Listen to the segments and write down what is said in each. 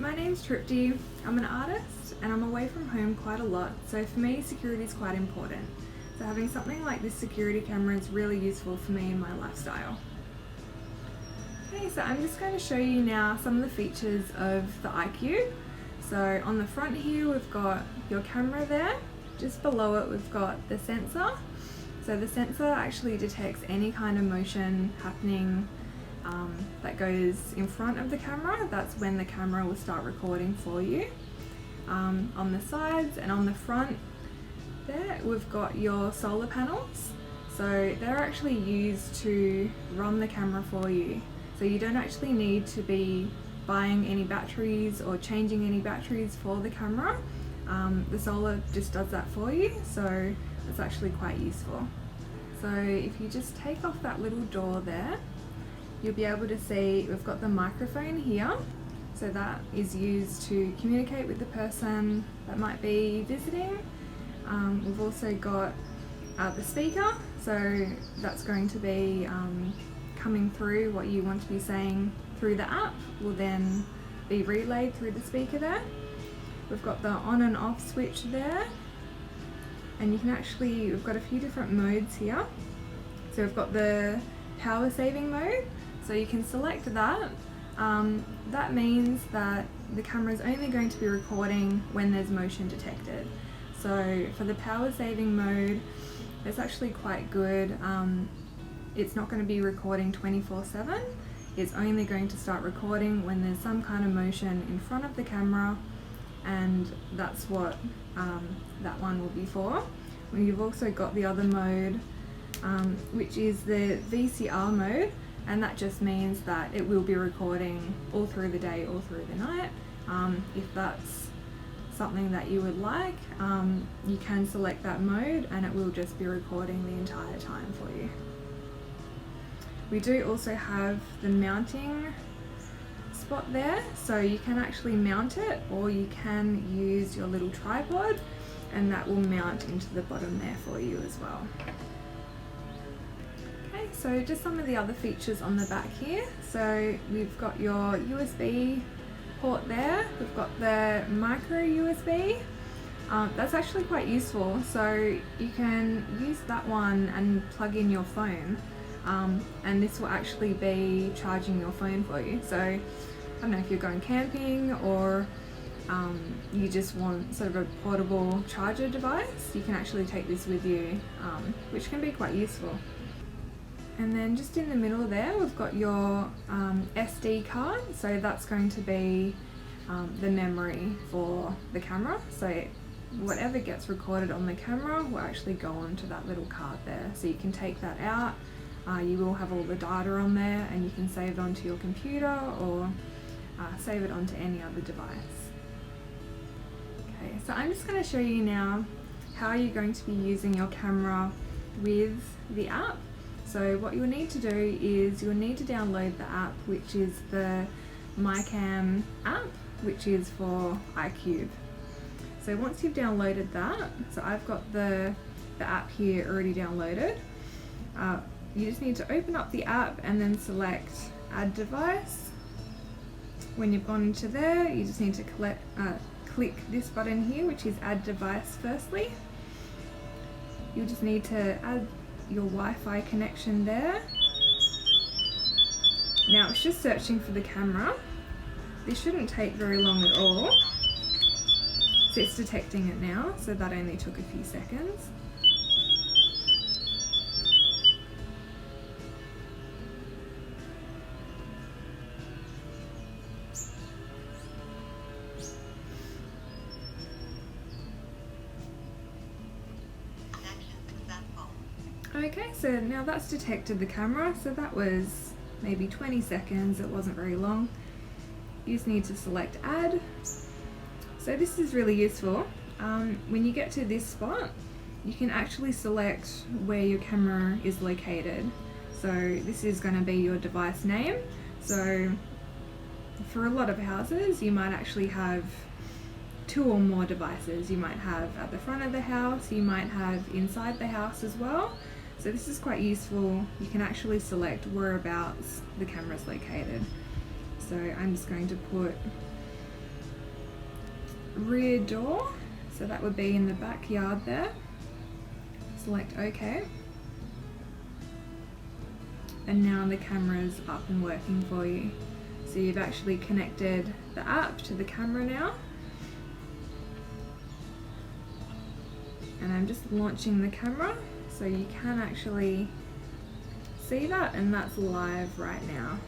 my name's Tripti. I'm an artist and I'm away from home quite a lot, so for me security is quite important. So having something like this security camera is really useful for me in my lifestyle. Okay, so I'm just going to show you now some of the features of the EyeCube. So on the front here we've got your camera there. Just below it we've got the sensor. So the sensor actually detects any kind of motion happening that goes in front of the camera. That's when the camera will start recording for you. On the sides and on the front there we've got your solar panels. So they're actually used to run the camera for you. So you don't actually need to be buying any batteries or changing any batteries for the camera. The solar just does that for you, so it's actually quite useful. So if you just take off that little door there, you'll be able to see we've got the microphone here. So that is used to communicate with the person that might be visiting. We've also got the speaker, so that's going to be coming through what you want to be saying through the app will then be relayed through the speaker there. We've got the on and off switch there, and you can actually, we've got a few different modes here. So we've got the power saving mode, so you can select that. That means that the camera is only going to be recording when there's motion detected. So for the power saving mode, it's actually quite good. It's not going to be recording 24/7. It's only going to start recording when there's some kind of motion in front of the camera, and that's what that one will be for. You've also got the other mode, which is the VCR mode, and that just means that it will be recording all through the day, all through the night. If that's something that you would like, you can select that mode and it will just be recording the entire time for you. We do also have the mounting spot there, so you can actually mount it, or you can use your little tripod and that will mount into the bottom there for you as well. Okay, so just some of the other features on the back here. So we've got your USB port there, we've got the micro USB. That's actually quite useful, so you can use that one and plug in your phone. And this will actually be charging your phone for you. So I don't know if you're going camping or you just want sort of a portable charger device, you can actually take this with you, which can be quite useful. And then just in the middle there we've got your SD card, so that's going to be the memory for the camera. So whatever gets recorded on the camera will actually go onto that little card there, so you can take that out. You will have all the data on there and you can save it onto your computer or save it onto any other device. Okay, so I'm just going to show you now how you're going to be using your camera with the app. So what you'll need to do is you'll need to download the app, which is the MyCam app, which is for EyeCube. So once you've downloaded that, so I've got the app here already downloaded. You just need to open up the app and then select Add Device. When you've gone into there, you just need to click this button here, which is Add Device firstly. You'll just need to add your Wi-Fi connection there. Now it's just searching for the camera. This shouldn't take very long at all. So it's detecting it now, so that only took a few seconds. Okay, so now that's detected the camera, so that was maybe 20 seconds, it wasn't very long. You just need to select Add. So this is really useful. When you get to this spot, you can actually select where your camera is located. So this is going to be your device name. So for a lot of houses, you might actually have 2 or more devices. You might have at the front of the house, you might have inside the house as well. So this is quite useful. You can actually select whereabouts the camera is located. So I'm just going to put rear door, so that would be in the backyard there. Select OK. And now the camera's up and working for you. So you've actually connected the app to the camera now. And I'm just launching the camera so you can actually see that, and that's live right now.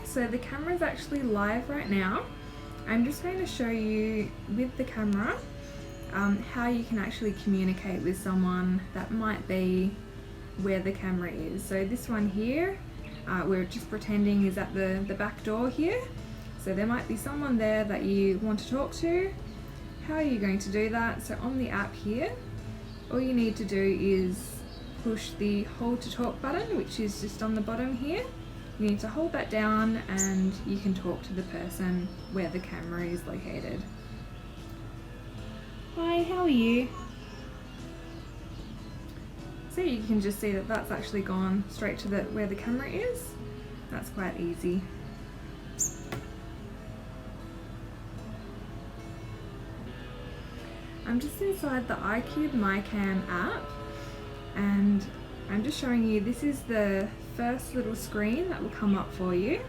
So the camera is actually live right now. I'm just going to show you with the camera how you can actually communicate with someone that might be where the camera is. So this one here, we're just pretending is at the back door here. So there might be someone there that you want to talk to. How are you going to do that? So on the app here, all you need to do is push the hold to talk button, which is just on the bottom here. You need to hold that down and you can talk to the person where the camera is located. Hi, how are you? So you can just see that that's actually gone straight to where the camera is. That's quite easy. I'm just inside the EyeCube MyCam app, and I'm just showing you, this is the first little screen that will come up for you.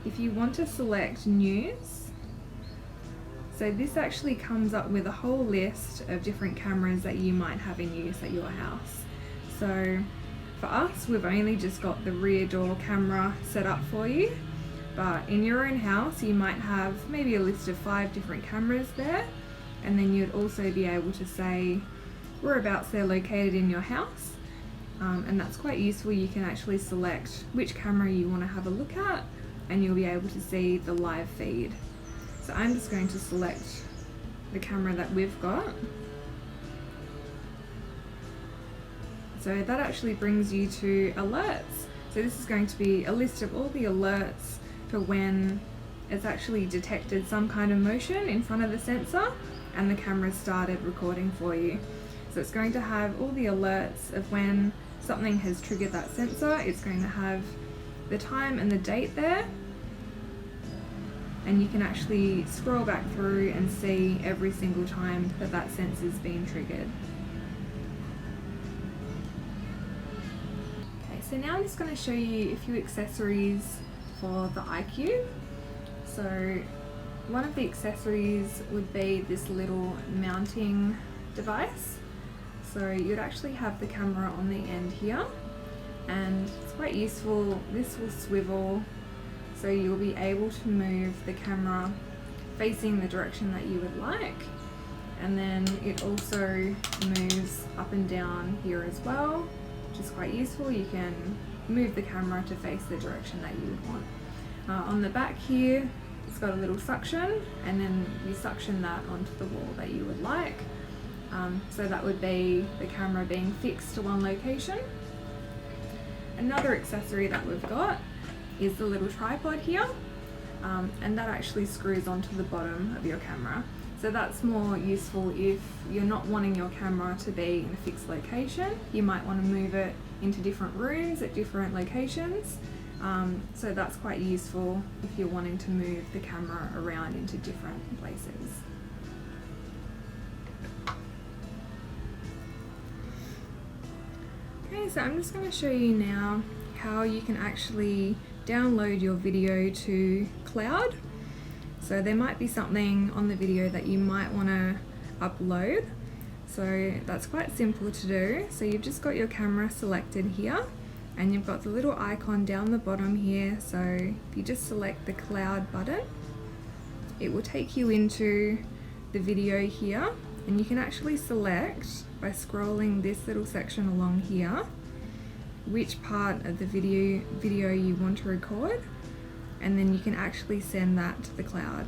If you want to select news, so this actually comes up with a whole list of different cameras that you might have in use at your house. So for us, we've only just got the rear door camera set up for you, but in your own house you might have maybe a list of 5 different cameras there, and then you'd also be able to say whereabouts they're located in your house. And that's quite useful. You can actually select which camera you want to have a look at, and you'll be able to see the live feed. So I'm just going to select the camera that we've got. So that actually brings you to alerts. So this is going to be a list of all the alerts for when it's actually detected some kind of motion in front of the sensor and the camera started recording for you. So it's going to have all the alerts of when something has triggered that sensor. It's going to have the time and the date there, and you can actually scroll back through and see every single time that that sensor's been triggered. Okay, so now I'm just going to show you a few accessories for the EyeCube. So one of the accessories would be this little mounting device. So you'd actually have the camera on the end here, and it's quite useful. This will swivel, so you'll be able to move the camera facing the direction that you would like, and then it also moves up and down here as well, which is quite useful. You can move the camera to face the direction that you would want. On the back here, it's got a little suction, and then you suction that onto the wall that you would like. So that would be the camera being fixed to one location. Another accessory that we've got is the little tripod here, and that actually screws onto the bottom of your camera. So that's more useful if you're not wanting your camera to be in a fixed location. You might want to move it into different rooms at different locations. So that's quite useful if you're wanting to move the camera around into different places. Okay, so I'm just going to show you now how you can actually download your video to cloud. So there might be something on the video that you might want to upload. So that's quite simple to do. So you've just got your camera selected here, and you've got the little icon down the bottom here. So if you just select the cloud button, it will take you into the video here, and you can actually select by scrolling this little section along here which part of the video you want to record, and then you can actually send that to the cloud.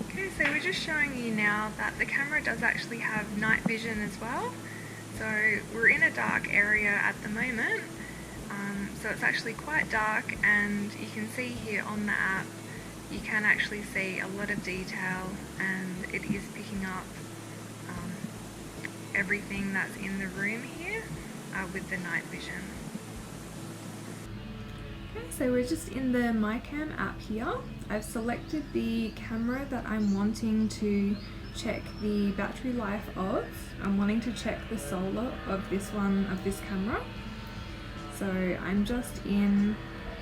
Okay, so we're just showing you now that the camera does actually have night vision as well. So we're in a dark area at the moment, so it's actually quite dark, and you can see here on the app you can actually see a lot of detail, and it is picking up everything that's in the room here with the night vision. Okay, so we're just in the MyCam app here. I've selected the camera that I'm wanting to check the battery life of. I'm wanting to check the solar of this camera. So I'm just in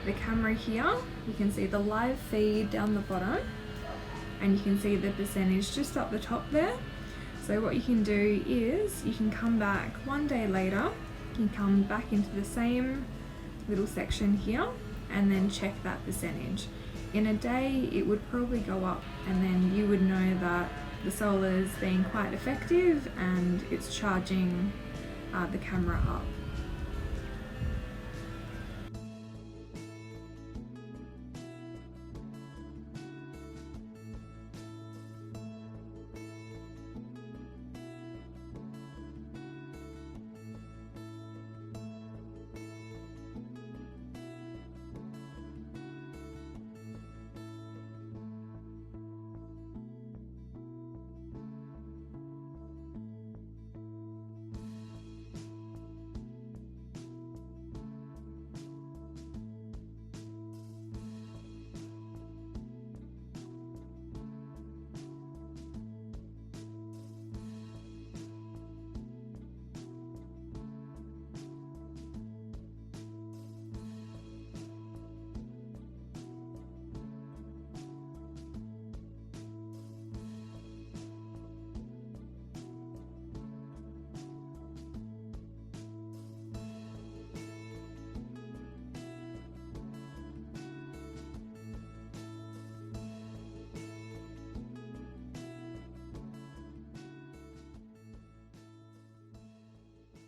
the camera here. You can see the live feed down the bottom, and you can see the percentage just up the top there. So what you can do is you can come back one day later, you can come back into the same little section here and then check that percentage. In a day it would probably go up, and then you would know that the solar's being quite effective and it's charging the camera up.